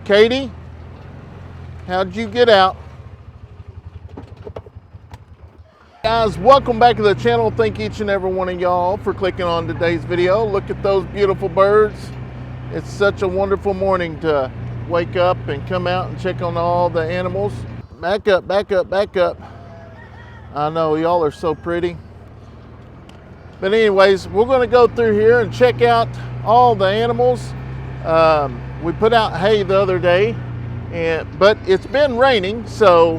Katie, how'd you get out? Guys, welcome back to the channel. Thank each and every one of y'all for clicking on today's video. Look at those beautiful birds. It's such a wonderful morning to wake up and come out and check on all the animals. Back up, back up, back up. I know y'all are so pretty. But anyways, we're going to go through here and check out all the animals. We put out hay the other day, but it's been raining, so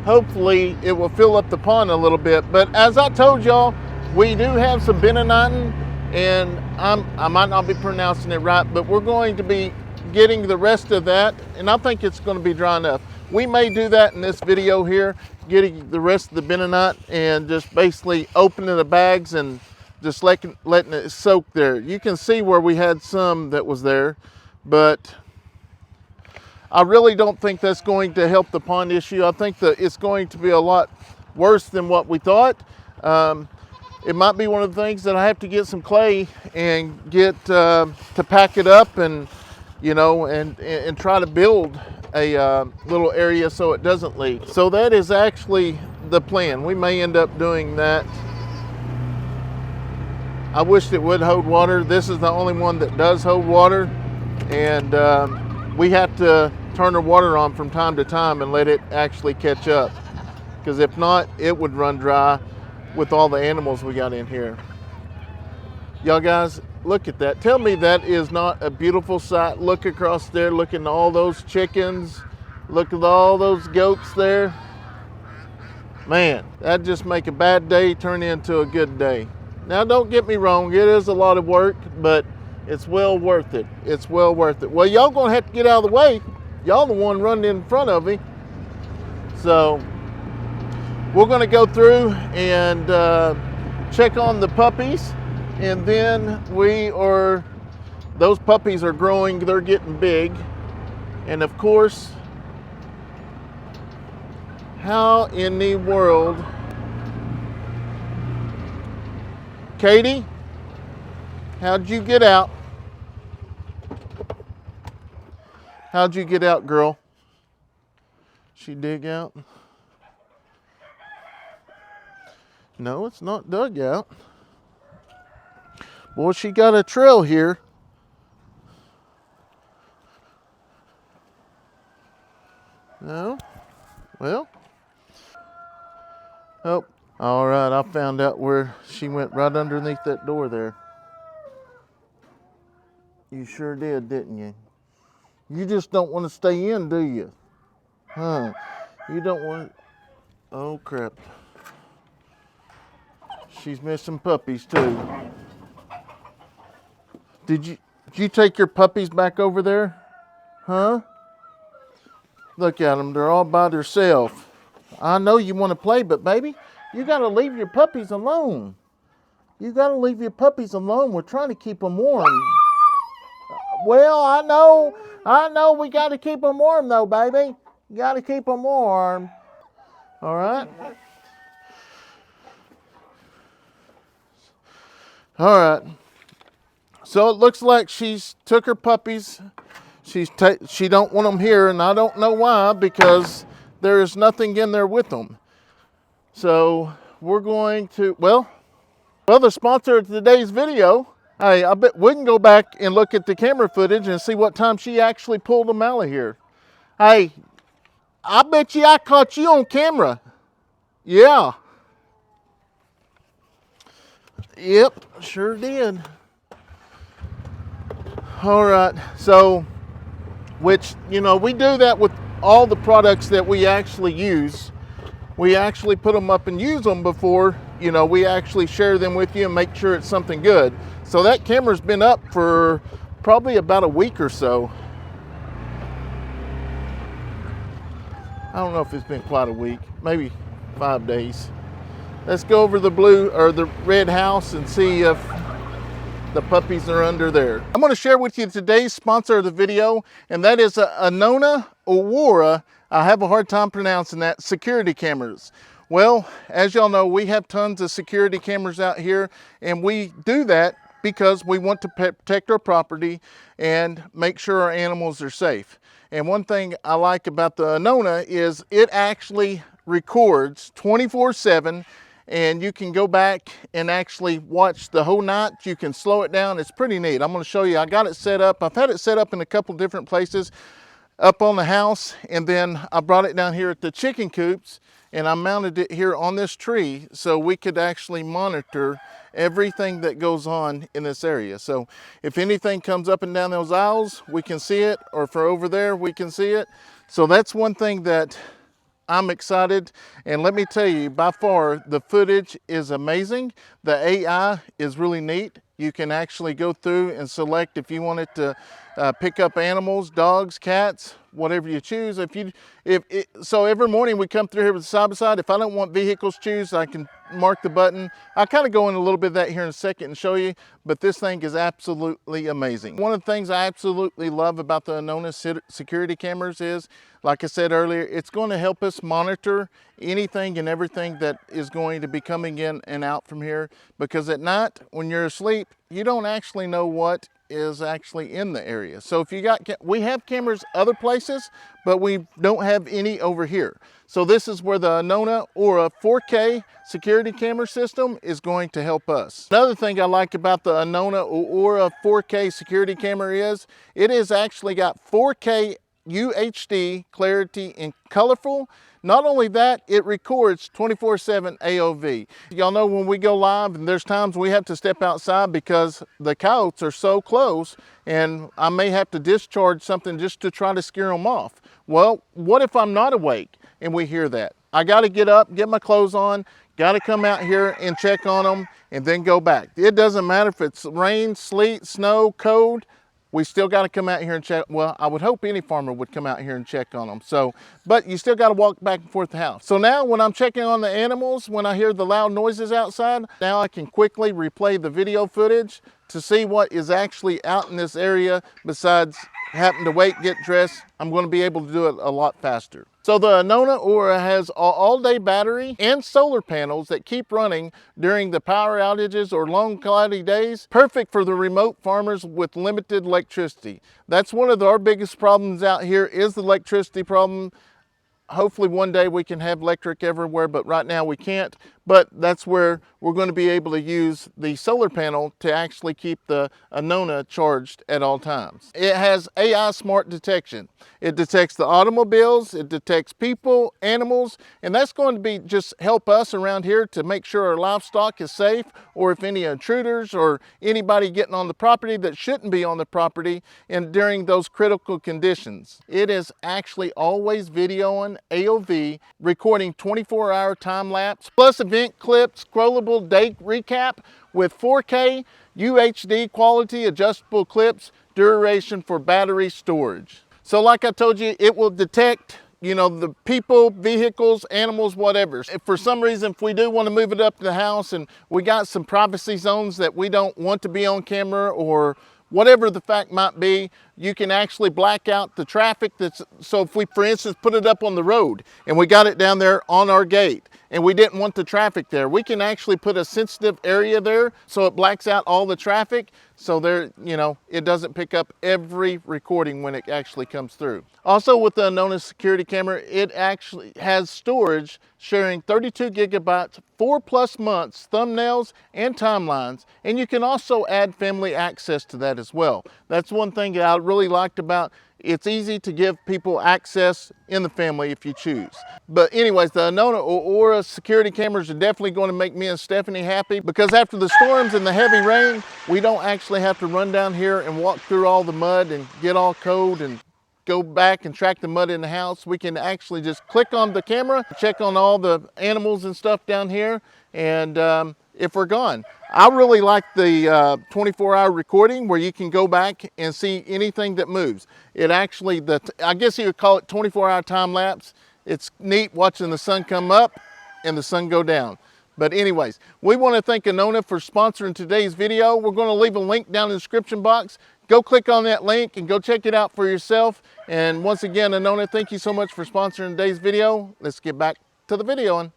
hopefully it will fill up the pond a little bit. But as I told y'all, we do have some bentonite, and I might not be pronouncing it right, but we're going to be getting the rest of that, and I think it's going to be dry enough. We may do that in this video here, getting the rest of the bentonite and just basically opening the bags and just letting it soak there. You can see where we had some that was there, but I really don't think that's going to help the pond issue. I think that it's going to be a lot worse than what we thought. It might be one of the things that I have to get some clay and get to pack it up and, you know, and try to build a little area so it doesn't leak. So that is actually the plan. We may end up doing that. I wish it would hold water. This is the only one that does hold water, and we have to turn the water on from time to time and let it actually catch up, because if not, it would run dry with all the animals we got in here. Y'all guys, look at that. Tell me that is not a beautiful sight. Look across there, look at all those chickens. Look at all those goats there. Man, that'd just make a bad day turn into a good day. Now, don't get me wrong, it is a lot of work, but it's well worth it. It's well worth it. Well, y'all gonna have to get out of the way. Y'all the one running in front of me. So we're gonna go through and check on the puppies, and then those puppies are growing, they're getting big. And of course, how in the world, Katie, how'd you get out? How'd you get out, girl? She dig out? No, it's not dug out. Boy, she got a trail here. No? Well. Oh. All right, I found out where she went, right underneath that door there. You sure did, didn't you? You just don't want to stay in, do you? Huh? You don't want... Oh, crap. She's missing puppies, too. Did you take your puppies back over there? Huh? Look at them. They're all by themselves. I know you want to play, but baby, you got to leave your puppies alone. You got to leave your puppies alone. We're trying to keep them warm. Well, I know we got to keep them warm though, baby. You got to keep them warm. All right? All right. So it looks like she's took her puppies. She don't want them here, and I don't know why, because there is nothing in there with them. So we're going to, well, the sponsor of today's video, hey, I bet we can go back and look at the camera footage and see what time she actually pulled them out of here. Hey, I bet you I caught you on camera. Yeah. Yep, sure did. All right, so, which, you know, we do that with all the products that we actually use. We actually put them up and use them before, you know, we actually share them with you and make sure it's something good. So that camera's been up for probably about a week or so. I don't know if it's been quite a week, maybe 5 days. Let's go over the blue or the red house and see if the puppies are under there. I'm going to share with you today's sponsor of the video, and that is Anona Aora. I have a hard time pronouncing that. Security cameras. Well, as y'all know, we have tons of security cameras out here, and we do that because we want to protect our property and make sure our animals are safe. And one thing I like about the Anona is it actually records 24/7, and you can go back and actually watch the whole night. You can slow it down. It's pretty neat. I'm going to show you. I got it set up. I've had it set up in a couple different places up on the house, and then I brought it down here at the chicken coops, and I mounted it here on this tree so we could actually monitor everything that goes on in this area. So if anything comes up and down those aisles, we can see it, or for over there, we can see it. So that's one thing that I'm excited. And let me tell you, by far, the footage is amazing. The AI is really neat. You can actually go through and select if you want it to pick up animals, dogs, cats, whatever you choose. So every morning we come through here with the side by side. If I don't want vehicles choose, I can mark the button. I'll kind of go in a little bit of that here in a second and show you, but this thing is absolutely amazing. One of the things I absolutely love about the Anona security cameras is, like I said earlier, it's going to help us monitor anything and everything that is going to be coming in and out from here, because at night when you're asleep, you don't actually know what is actually in the area. So if you we have cameras other places, but we don't have any over here. So this is where the Anona Aora 4K security camera system is going to help us. Another thing I like about the Anona Aora 4K security camera is it has actually got 4K UHD clarity and colorful. Not only that, it records 24/7 AOV. Y'all know when we go live, and there's times we have to step outside because the coyotes are so close, and I may have to discharge something just to try to scare them off. Well, what if I'm not awake and we hear that? I got to get up, get my clothes on, got to come out here and check on them, and then go back. It doesn't matter if it's rain, sleet, snow, cold. We still got to come out here and check. Well, I would hope any farmer would come out here and check on them. So, but you still got to walk back and forth the house. So now when I'm checking on the animals, when I hear the loud noises outside, now I can quickly replay the video footage to see what is actually out in this area. Besides having to wait, get dressed, I'm going to be able to do it a lot faster. So the Anona Aora has all-day battery and solar panels that keep running during the power outages or long cloudy days. Perfect for the remote farmers with limited electricity. That's one of our biggest problems out here is the electricity problem. Hopefully one day we can have electric everywhere, but right now we can't. But that's where we're going to be able to use the solar panel to actually keep the Anona charged at all times. It has AI smart detection. It detects the automobiles, it detects people, animals, and that's going to be just help us around here to make sure our livestock is safe, or if any intruders or anybody getting on the property that shouldn't be on the property and during those critical conditions. It is actually always videoing AOV, recording 24-hour time lapse, plus event clips, scrollable day recap with 4K UHD quality adjustable clips, duration for battery storage. So like I told you, it will detect, you know, the people, vehicles, animals, whatever. If for some reason, if we do want to move it up to the house and we got some privacy zones that we don't want to be on camera, or whatever the fact might be, you can actually black out the traffic. So if we, for instance, put it up on the road and we got it down there on our gate and we didn't want the traffic there, we can actually put a sensitive area there so it blacks out all the traffic, so there, you know, it doesn't pick up every recording when it actually comes through. Also with the Anona security camera, it actually has storage sharing 32 gigabytes, 4+ months, thumbnails and timelines, and you can also add family access to that as well. That's one thing that I really liked about it's easy to give people access in the family if you choose. But anyways, the Anona Aora security cameras are definitely going to make me and Stephanie happy, because after the storms and the heavy rain, we don't actually have to run down here and walk through all the mud and get all cold and go back and track the mud in the house. We can actually just click on the camera, check on all the animals and stuff down here, and if we're gone. I really like the 24-hour recording where you can go back and see anything that moves. It actually, I guess you would call it 24-hour time lapse. It's neat watching the sun come up and the sun go down. But anyways, we want to thank Anona for sponsoring today's video. We're going to leave a link down in the description box. Go click on that link and go check it out for yourself. And once again, Anona, thank you so much for sponsoring today's video. Let's get back to the videoing.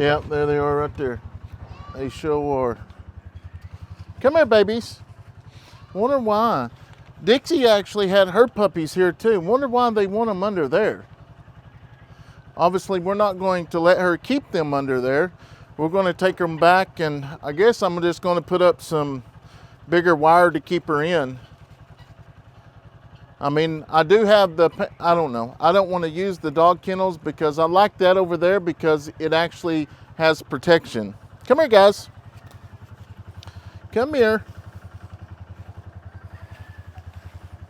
Yep, there they are right there. They sure are. Come here, babies. Wonder why. Dixie actually had her puppies here too. Wonder why they want them under there. Obviously, we're not going to let her keep them under there. We're going to take them back, and I guess I'm just going to put up some bigger wire to keep her in. I mean, I do have the, I don't know. I don't want to use the dog kennels because I like that over there because it actually has protection. Come here, guys. Come here.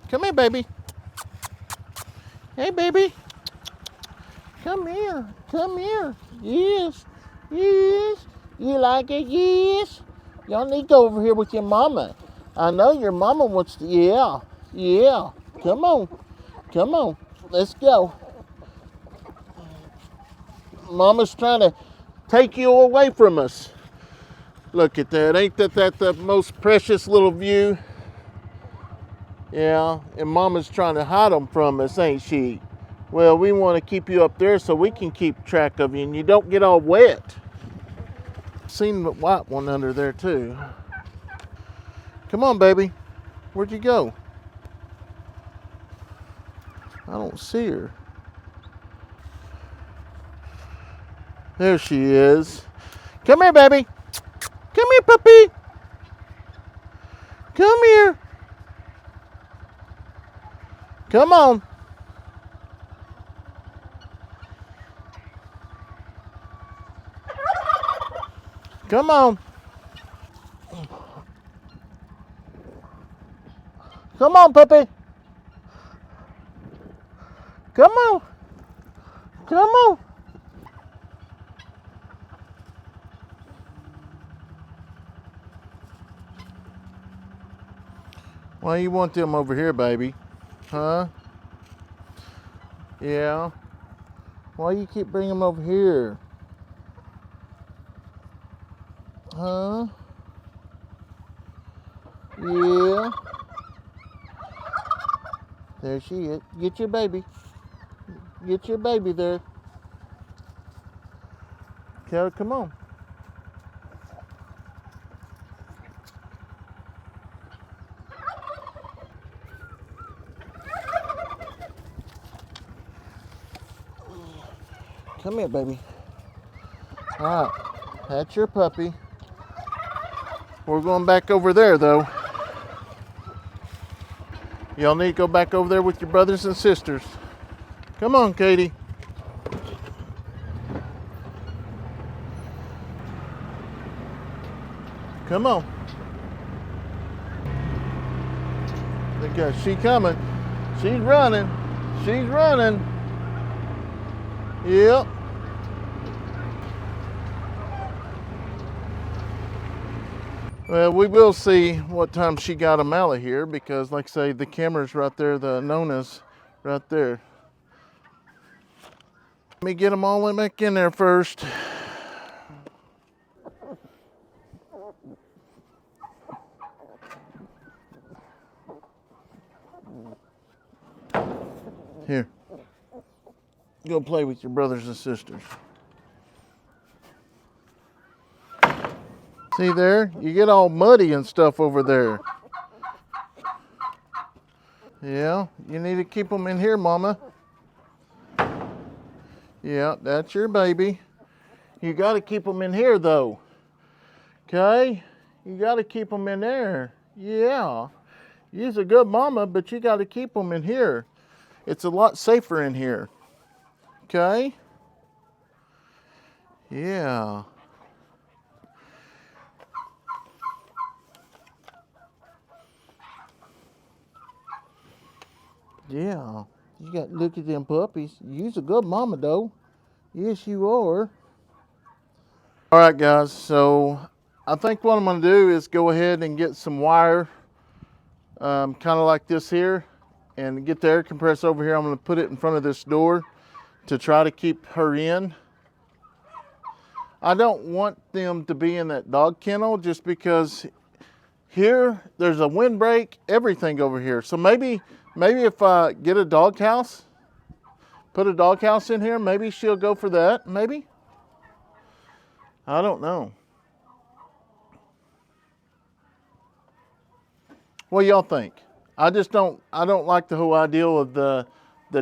Come here, baby. Hey, baby. Come here. Come here. Yes. Yes. You like it? Yes. Y'all need to go over here with your mama. I know your mama wants to. Yeah. Yeah. Come on. Come on. Let's go. Mama's trying to take you away from us. Look at that. Ain't that the most precious little view? Yeah, and Mama's trying to hide them from us, ain't she? Well, we want to keep you up there so we can keep track of you and you don't get all wet. Seen the white one under there too. Come on, baby. Where'd you go? I don't see her. There she is. Come here, baby. Come here, puppy. Come here. Come on. Come on. Come on, puppy. Come on. Come on. Why you want them over here, baby? Huh? Yeah. Why you keep bringing them over here? Huh? Yeah. There she is. Get your baby. Get your baby there. Okay, come on. Come here, baby. All right, that's your puppy. We're going back over there, though. Y'all need to go back over there with your brothers and sisters. Come on, Katie. Come on. Look at she coming. She's running. She's running. Yep. Well, we will see what time she got them out of here because, like I say, the camera's right there, the Anona's right there. Let me get them all back in there first. Here. Go play with your brothers and sisters. See there? You get all muddy and stuff over there. Yeah, you need to keep them in here, Mama. Yeah, that's your baby. You got to keep them in here, though. Okay? You got to keep them in there. Yeah. You're a good mama, but you got to keep them in here. It's a lot safer in here. Okay? Yeah. Yeah. You got to look at them puppies. You're a good mama, though. Yes, you are. All right, guys. So I think what I'm going to do is go ahead and get some wire, kind of like this here, and get the air compressor over here. I'm going to put it in front of this door to try to keep her in. I don't want them to be in that dog kennel just because here there's a windbreak, everything over here. So maybe if I get a dog house, put a dog house in here, maybe she'll go for that, maybe. I don't know. What do y'all think? I don't like the whole idea of the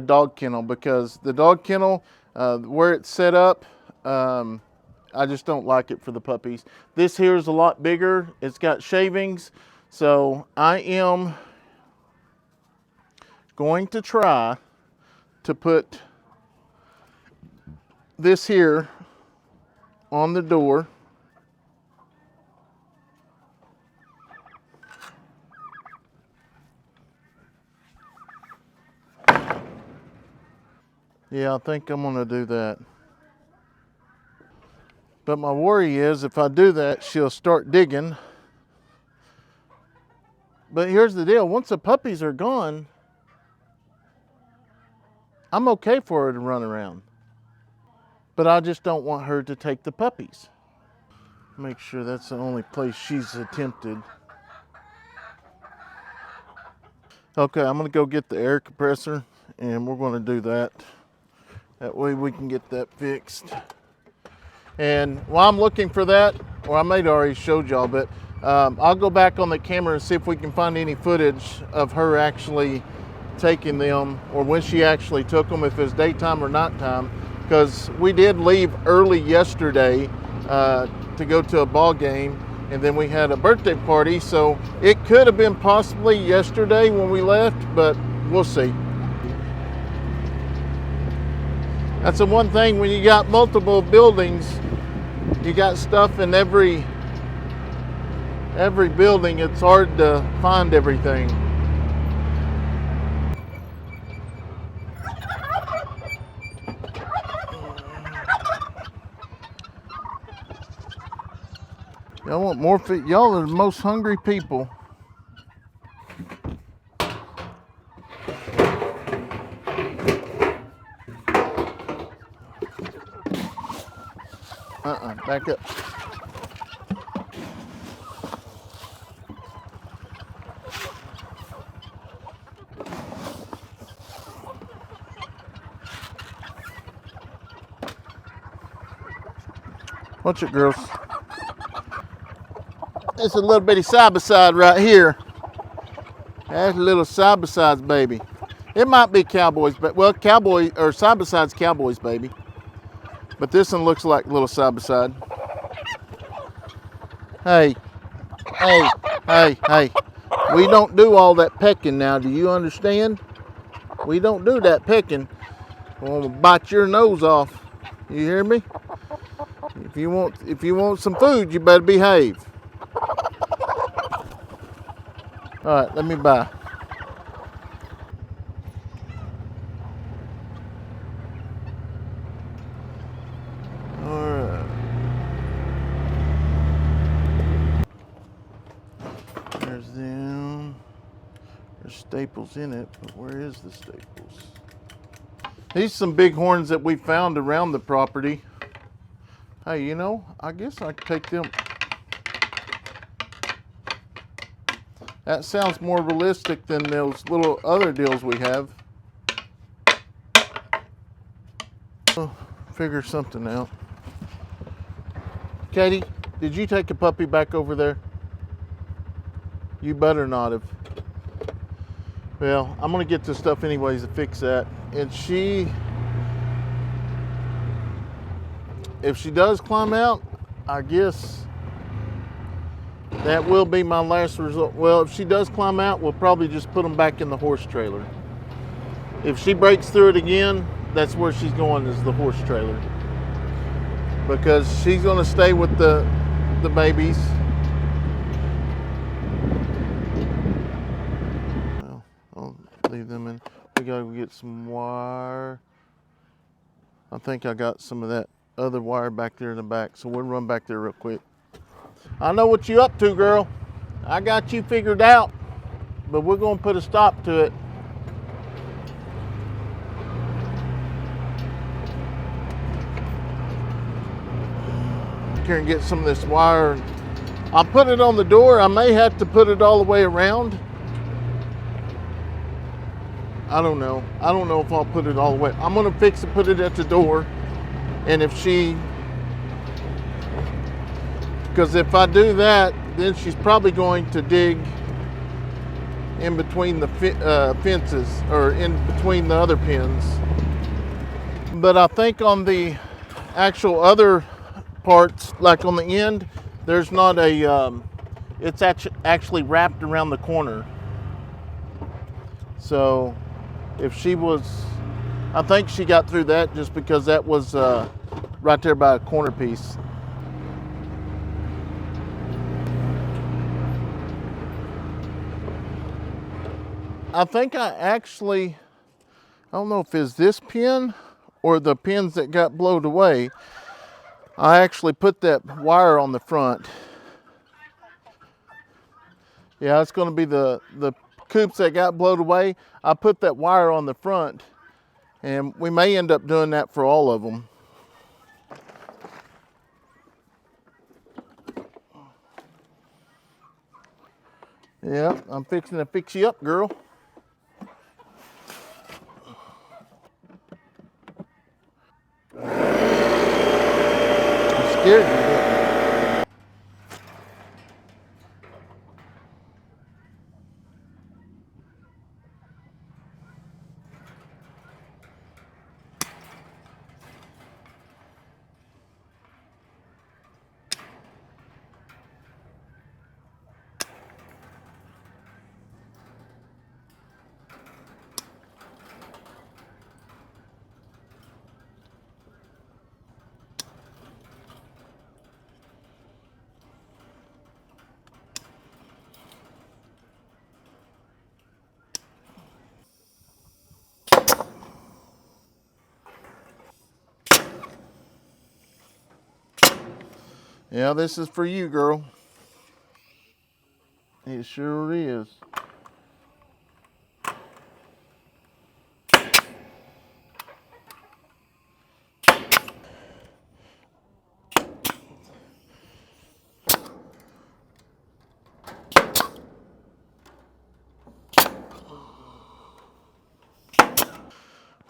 dog kennel, because the dog kennel, where it's set up, I just don't like it for the puppies. This here is a lot bigger. It's got shavings. So I am going to try to put this here on the door. Yeah, I think I'm gonna do that. But my worry is if I do that, she'll start digging. But here's the deal, once the puppies are gone, I'm okay for her to run around. But I just don't want her to take the puppies. Make sure that's the only place she's attempted. Okay, I'm gonna go get the air compressor and we're gonna do that. That way we can get that fixed. And while I'm looking for that, or I may have already showed y'all, but I'll go back on the camera and see if we can find any footage of her actually taking them, or when she actually took them, if it's daytime or nighttime. Because we did leave early yesterday to go to a ball game, and then we had a birthday party, so it could have been possibly yesterday when we left, but we'll see. That's the one thing when you got multiple buildings, you got stuff in every building, it's hard to find everything. Y'all want more food? Y'all are the most hungry people. Back up. Watch it, girls. It's a little bitty side-by-side right here. That's a little side-by-sides baby. It might be Cowboys, but well, Cowboy or side-by-sides Cowboys baby. But this one looks like a little side-by-side. Hey, hey, hey, hey. We don't do all that pecking now. Do you understand? We don't do that pecking. I'm gonna bite your nose off. You hear me? If you want some food, you better behave. All right, let me buy. All right. There's them. There's staples in it, but where is the staples? These are some big horns that we found around the property. Hey, you know, I guess I could take them. That sounds more realistic than those little other deals we have. We'll figure something out. Katie, did you take a puppy back over there? You better not have. Well, I'm gonna get this stuff anyways to fix that. And if she does climb out, I guess that will be my last resort. Well, if she does climb out, we'll probably just put them back in the horse trailer. If she breaks through it again, that's where she's going, is the horse trailer. Because she's gonna stay with the babies. Well, I'll leave them in. We gotta go get some wire. I think I got some of that other wire back there in the back, so we'll run back there real quick. I know what you up to, girl. I got you figured out, but we're gonna put a stop to it. Here and get some of this wire. I'll put it on the door. I may have to put it all the way around. I don't know. I don't know if I'll put it all the way. I'm gonna fix it, put it at the door. And if she because if I do that, then she's probably going to dig in between the fences, or in between the other pens. But I think on the actual other parts, like on the end, there's not a, it's actually wrapped around the corner. So if she was, I think she got through that just because that was right there by a corner piece. I think I don't know if it's this pin or the pins that got blowed away. I actually put that wire on the front. Yeah, it's going to be the coops that got blowed away. I put that wire on the front, and we may end up doing that for all of them. Yeah, I'm fixing to fix you up, girl. I'm scared you, didn't you? Yeah, this is for you, girl. It sure is.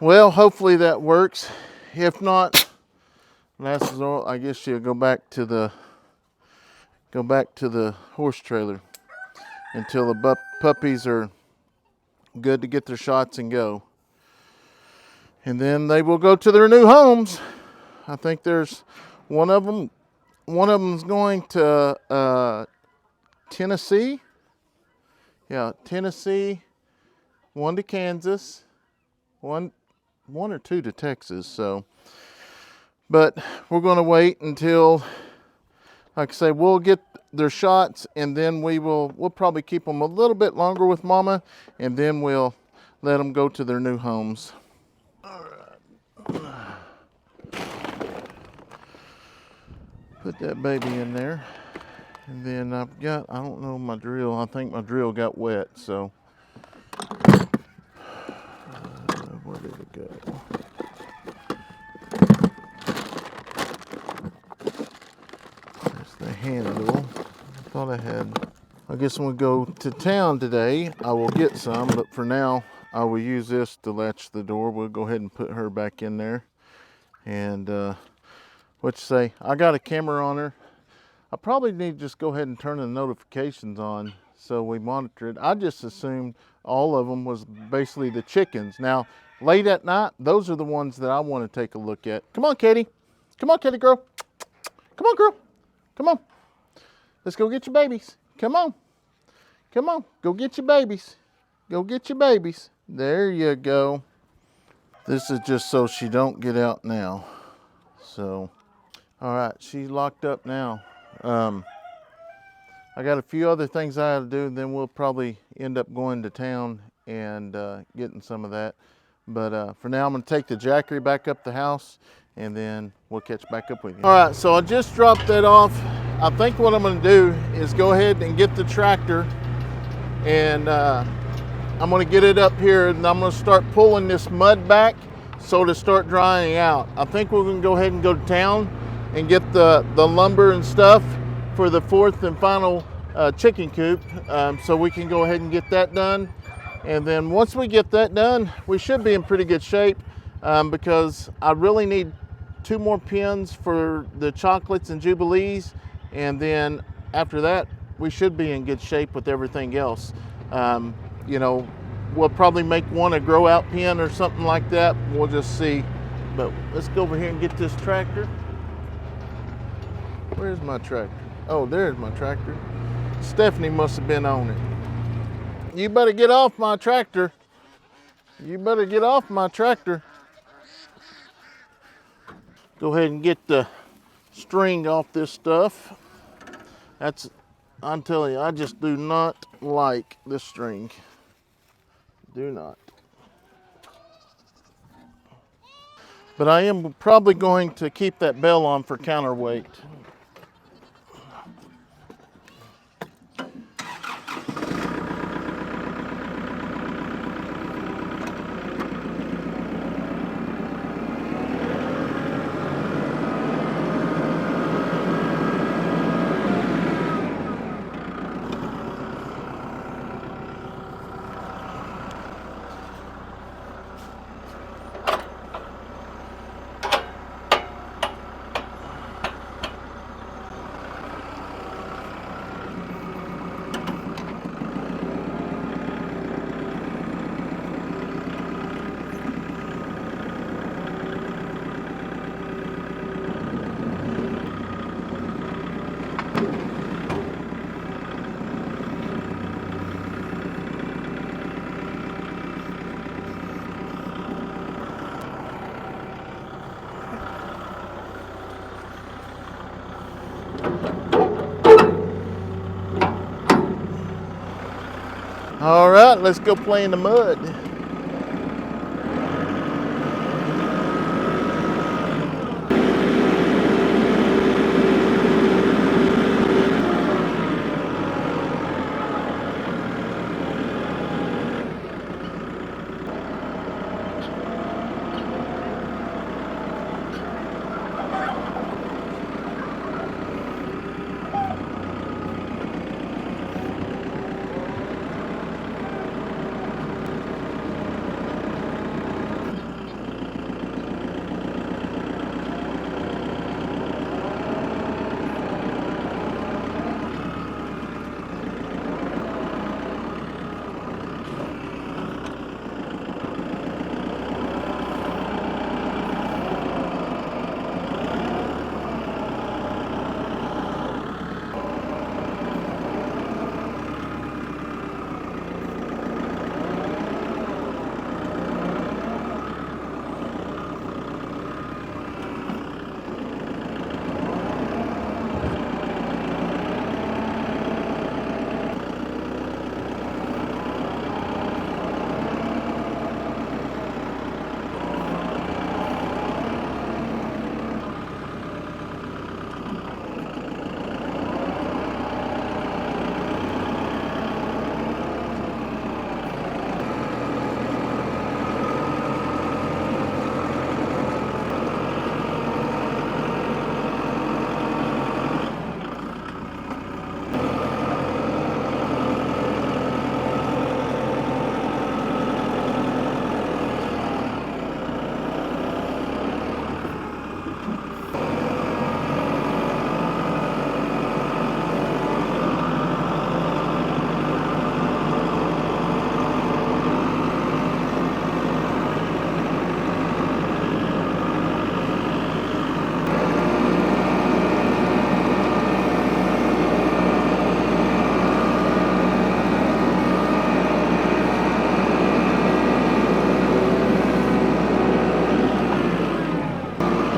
Well, hopefully that works. If not, last resort, I guess she'll go back to the horse trailer until the puppies are good to get their shots and go. And then they will go to their new homes. I think there's one of them's going to Tennessee. Yeah, Tennessee, one to Kansas, one or two to Texas. So, but we're going to wait until, like I say, we'll get their shots, and then we'll probably keep them a little bit longer with Mama, and then we'll let them go to their new homes. All right. Put that baby in there, and then I don't know my drill. I think my drill got wet, so where did it go? There's the handle. I thought I had. I guess when we go to town today, I will get some, but for now, I will use this to latch the door. We'll go ahead and put her back in there. And what you say? I got a camera on her. I probably need to just go ahead and turn the notifications on so we monitor it. I just assumed all of them was basically the chickens. Now, late at night, those are the ones that I want to take a look at. Come on, Katie. Come on, Katie girl. Come on, girl. Come on. Let's go get your babies. Come on. Come on. Go get your babies. Go get your babies. There you go. This is just so she don't get out now. So, all right, she's locked up now. I got a few other things I have to do, and then we'll probably end up going to town and getting some of that. But for now, I'm going to take the Jackery back up the house, and then we'll catch back up with you. All right, so I just dropped that off. I think what I'm going to do is go ahead and get the tractor, and I'm going to get it up here, and I'm going to start pulling this mud back so to start drying out. I think we're going to go ahead and go to town and get the lumber and stuff for the fourth and final chicken coop, so we can go ahead and get that done. And then once we get that done, we should be in pretty good shape, because I really need 2 more pens for the chocolates and jubilees, And then after that, we should be in good shape with everything else. You know, we'll probably make one a grow out pen or something like that. We'll just see. But let's go over here and get this tractor. Where's my tractor? Oh, there's my tractor. Stephanie must have been on it. You better get off my tractor. You better get off my tractor. Go ahead and get the string off this stuff. I'm telling you, I just do not like this string. Do not. But I am probably going to keep that bell on for counterweight. All right, let's go play in the mud.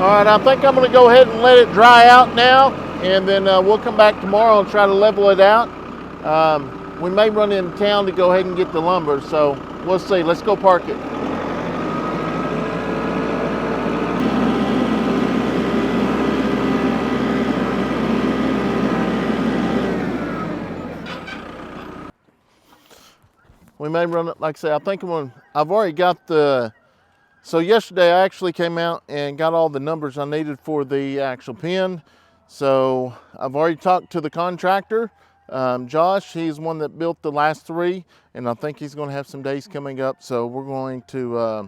All right, I think I'm gonna go ahead and let it dry out now, and then we'll come back tomorrow and try to level it out. We may run into town to go ahead and get the lumber, so we'll see. Let's go park it. We may run it, like I say, I think I've already got the, so yesterday I actually came out and got all the numbers I needed for the actual pen. So I've already talked to the contractor, Josh. He's one that built the last three, and I think he's going to have some days coming up. So we're going to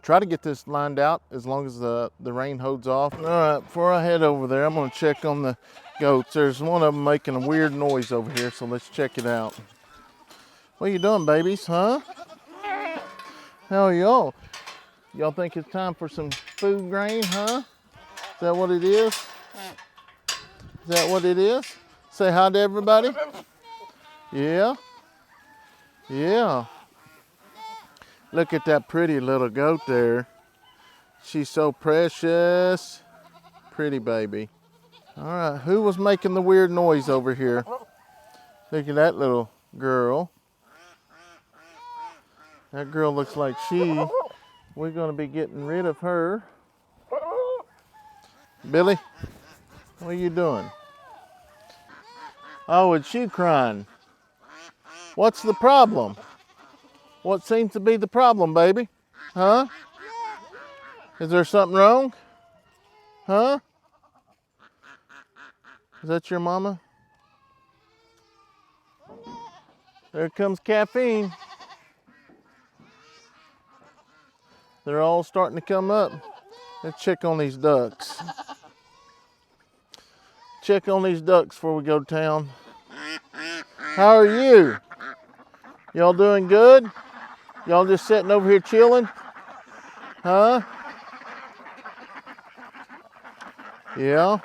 try to get this lined out as long as the rain holds off. All right, before I head over there, I'm gonna check on the goats. There's one of them making a weird noise over here, so let's check it out. What are you doing, babies, huh? How are y'all? Y'all think it's time for some food grain, huh? Is that what it is? Is that what it is? Say hi to everybody. Yeah? Yeah. Look at that pretty little goat there. She's so precious. Pretty baby. All right, who was making the weird noise over here? Look at that little girl. That girl looks like we're gonna be getting rid of her. Billy, what are you doing? Oh, is she crying? What's the problem? What seems to be the problem, baby? Huh? Is there something wrong? Huh? Is that your mama? There comes caffeine. They're all starting to come up. Let's check on these ducks. Check on these ducks before we go to town. How are you? Y'all doing good? Y'all just sitting over here chilling? Huh? Yeah?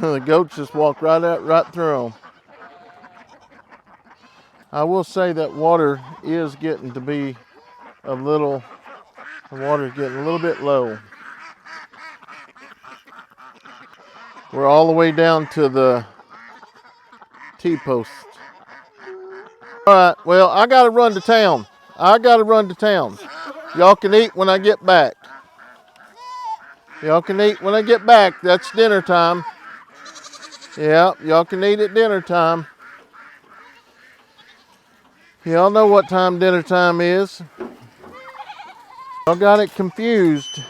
The goats just walked right through them. I will say that water is getting to be the water's getting a little bit low. We're all the way down to the T-post. All right, well, I gotta run to town. Y'all can eat when I get back. Y'all can eat when I get back. That's dinner time. Yeah, y'all can eat at dinner time. Y'all know what time dinner time is. Y'all got it confused.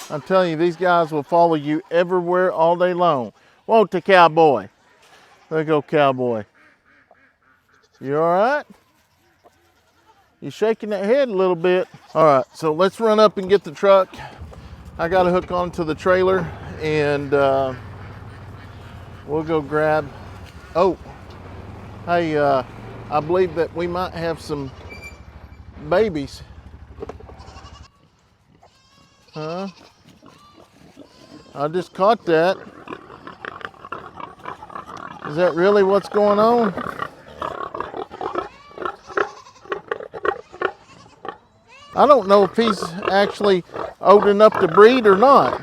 I'm telling you, these guys will follow you everywhere all day long. Won't the cowboy? There you go, cowboy. You all right? You're shaking that head a little bit. All right, so let's run up and get the truck. I got to hook onto the trailer, and we'll go grab. Oh, hey, I believe that we might have some babies. Huh? I just caught that. Is that really what's going on? I don't know if he's actually old enough to breed or not.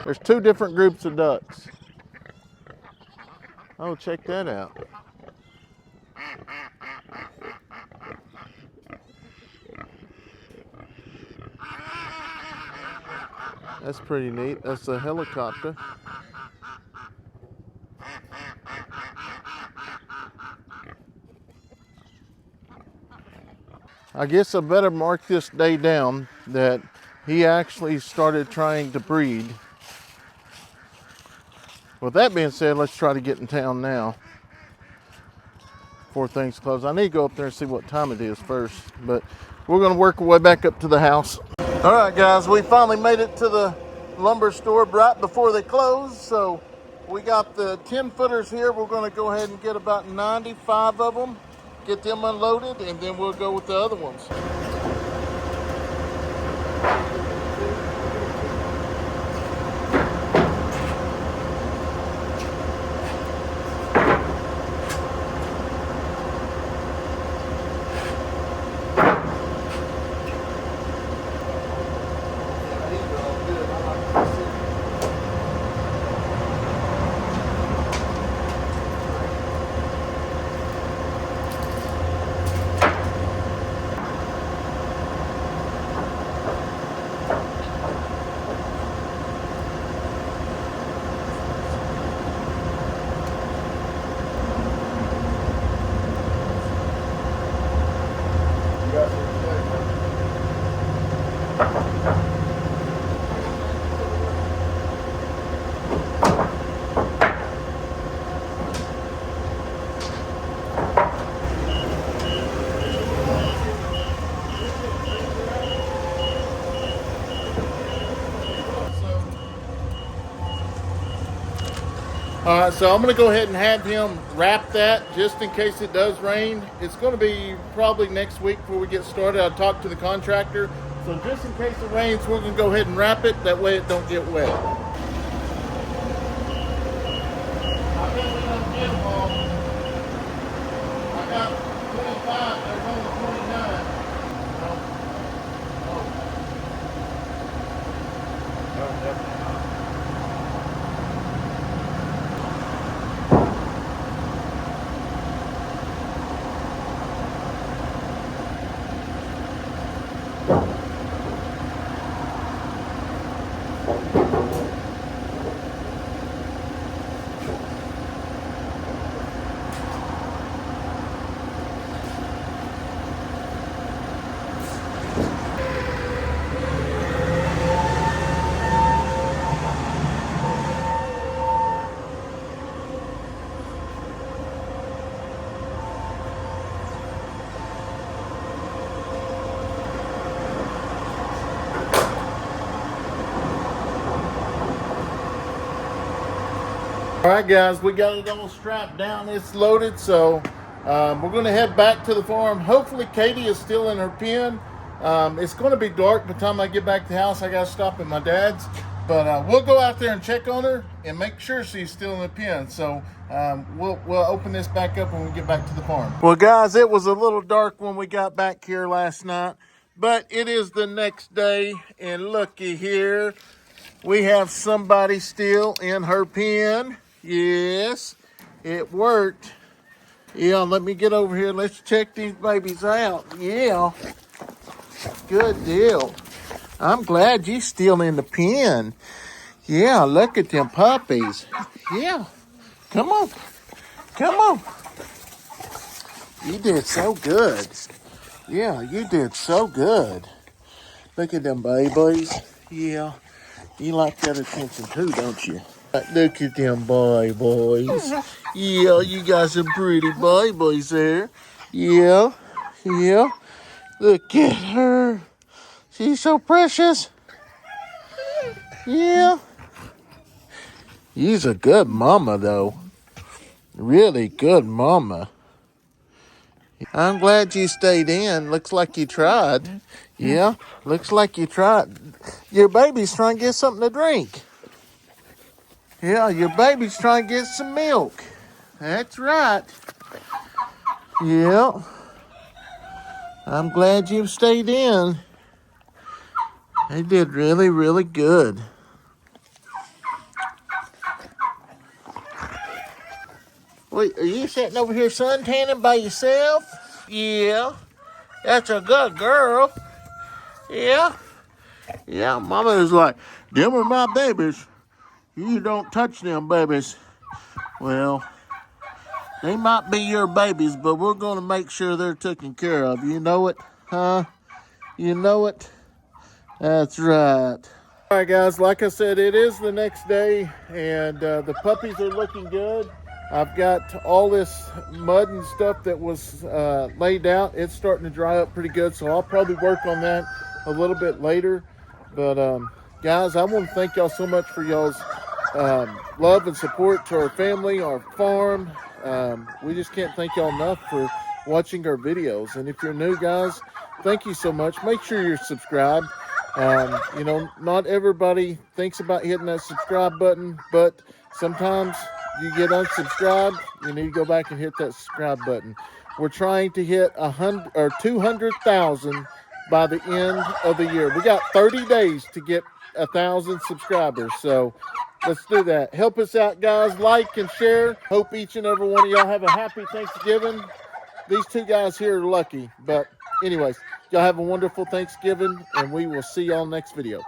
There's two different groups of ducks. Oh, check that out. That's pretty neat. That's a helicopter. I guess I better mark this day down that he actually started trying to breed. With that being said, let's try to get in town now before things close. I need to go up there and see what time it is first, but we're going to work our way back up to the house. All right, guys, we finally made it to the lumber store right before they close. So we got the 10-footers here. We're going to go ahead and get about 95 of them, get them unloaded, and then we'll go with the other ones. All right, so I'm going to go ahead and have him wrap that just in case it does rain. It's going to be probably next week before we get started. I'll talk to the contractor. So just in case it rains, we're going to go ahead and wrap it. That way it don't get wet. I bet we don't get them all. I got 25. There's only 29. Oh, definitely not. All right, guys, we got it all strapped down. It's loaded, so we're going to head back to the farm. Hopefully, Katie is still in her pen. It's going to be dark by the time I get back to the house. I got to stop at my dad's, but we'll go out there and check on her and make sure she's still in the pen. So we'll open this back up when we get back to the farm. Well, guys, it was a little dark when we got back here last night, but it is the next day, and looky here. We have somebody still in her pen. Yes, it worked. Yeah, let me get over here. Let's check these babies out. Yeah, good deal. I'm glad you're still in the pen. Yeah, look at them puppies. Yeah, come on. Come on. You did so good. Yeah, you did so good. Look at them babies. Yeah. You like that attention too, don't you? Look at them boys. Yeah, you got some pretty boys there. Yeah, yeah. Look at her. She's so precious. Yeah. You's a good mama, though. Really good mama. I'm glad you stayed in. Looks like you tried. Yeah, looks like you tried. Your baby's trying to get something to drink. Yeah, your baby's trying to get some milk. That's right. Yeah. I'm glad you stayed in. They did really, really good. Wait, are you sitting over here suntanning by yourself? Yeah. That's a good girl. Yeah. Yeah, Mama is like, them are my babies. You don't touch them babies. Well, they might be your babies, but we're going to make sure they're taken care of. You know it, huh? You know it? That's right. All right, guys, like I said, it is the next day, and the puppies are looking good. I've got all this mud and stuff that was laid out. It's starting to dry up pretty good, so I'll probably work on that a little bit later. But, guys, I want to thank y'all so much for y'all's love and support to our family, our farm. We just can't thank y'all enough for watching our videos. And if you're new, guys, thank you so much. Make sure you're subscribed. You know, not everybody thinks about hitting that subscribe button, but sometimes you get unsubscribed, you need to go back and hit that subscribe button. We're trying to hit 100 or 200,000 by the end of the year. We got 30 days to get 1,000 subscribers, so let's do that. Help us out, guys. Like and share. Hope each and every one of y'all have a happy Thanksgiving. These two guys here are lucky, but anyways, y'all have a wonderful Thanksgiving, and we will see y'all next video.